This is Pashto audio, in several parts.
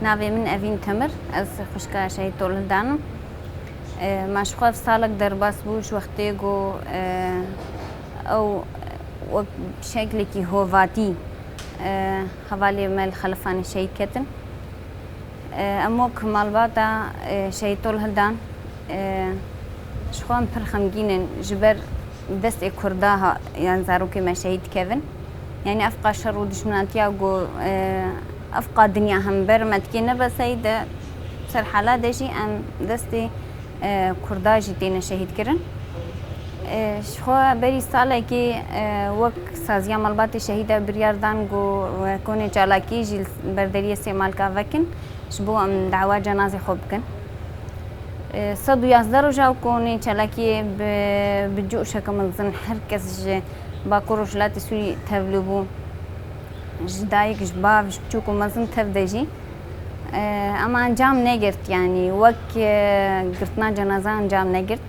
ناوی من اوین تمر از خوشکا شهید طول دانم مشخوف سالک در باس بوش وقتی گو او شکلی کی هواتی حوالی مال خلفانی شهید کتن اما کمال بادا شهید طول هلدان شخوان پر خمگینن جبر دست کردها يعني زاروكي ما شهيد كيفن يعني أفقى شر ودشمناتيا وقو أفقى دنيا هم برمتكينا بس هيدا سر حالات دشي أم دستي كردا جيتينا شهيد كرن شخوا بري سالة كي وك سازيا مالباتي شهيدة برياردان قو كوني جالاكي جيل بردرية سيمال كافكن شبو أم دعوة جنازي خوبكن صد ويازدر وجاو كوني چلاكي بجوشة كمزن هركس باكوروش لا تسوي تبلبو جدايك جباب جوكو مزن تبدجي اما انجام نگرت يعني وك قرتنا جنازة انجام نگرت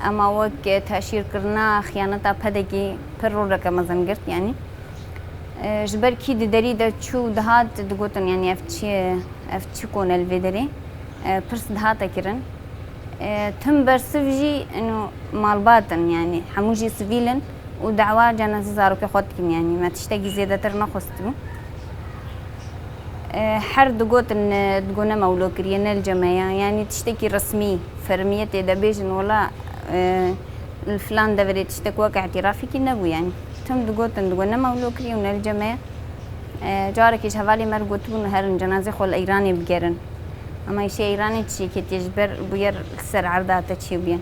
اما وك تأشير كرنا خيانتا پدگي پرو ركا مزن قرت يعني جبر كي دري دا چو دهات دقوتن يعني افتشي كون الفيدري برس دهاتا كرن تم برسفجي انه مالباتن يعني حموجي سفيلن ودعوة جنازة زاروكي خودكم يعني ما تشتاقي زيادة ترنا خستمو حر دقوتن دقونا مولو كرينا الجماعة يعني تشتكي رسمي فرمية دبيجن ولا الفلان دفري تشتك واقع اعترافي كي نبو يعني تم دقوتن دقونا مولو كرينا الجماعة جاركيش هفالي مرقوتون هرن جنازة خول ايراني بگرن اما يشي ايراني تشي كي تجبر بير سر عرداتا تشي بيان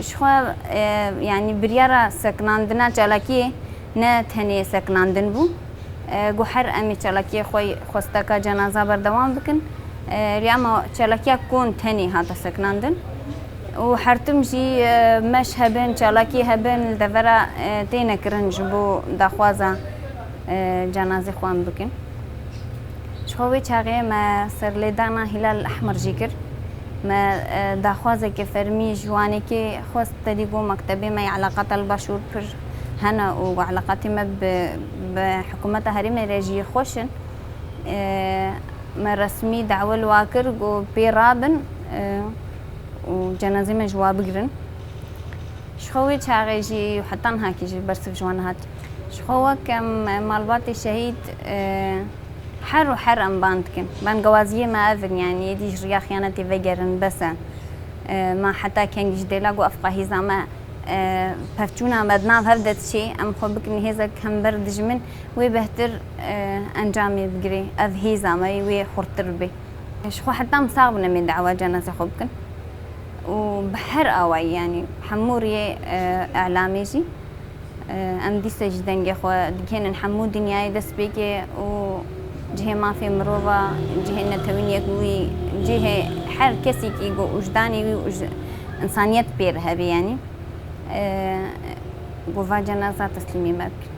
شخوا يعني بريارا سكناندنا چالاكي نه تهني سكناندن بو گو هر امي چالاكي خوي خوستكا جنازة بردوام بكن رياما چالاكي كون تهني هاتا سكناندن و هرتم جي مش هبن چالاكي هبن دفرا تينا كرن جبو داخوازا جنازة خوان بكن شخوي چاقي ما سرليدانا هلال الأحمر جيكر ما داخوازه که فرمی جوانی که خواست تدیگو مکتبی ما علاقات البشور پر هنا و علاقات ما بحكومة هرم رجي خوشن ما رسمي دعوة الواكر و بيرابن وجنازة ما جواب قرن شخوي شاغي جي وحتى هاكي جي برسف جوانهات شخوة كم مالباتي شهيد حر وحر ام باندكن بان جوازية ما أذن يعني يدي جريا خيانتي فجرن بس ما حتى كان جديلا جو أفقه زما بفتشونا مدنا هردت شيء أم خبك إن هذا كم برد جمن وبهتر أنجامي بجري أذ هي زما وحرتر بي شخو حتى مصابنا من دعوة جنازة خبكن وبحر أوي يعني حموري إعلامي جي أم دي سجدن جخوا كان حمود دنياي دس بيكي و جهه ما في مروفا جهه نتوينيك وي جهه حر كسي كي وجداني وي إنسانيت بير هبي يعني بوفا جنازة تسليمي مبكي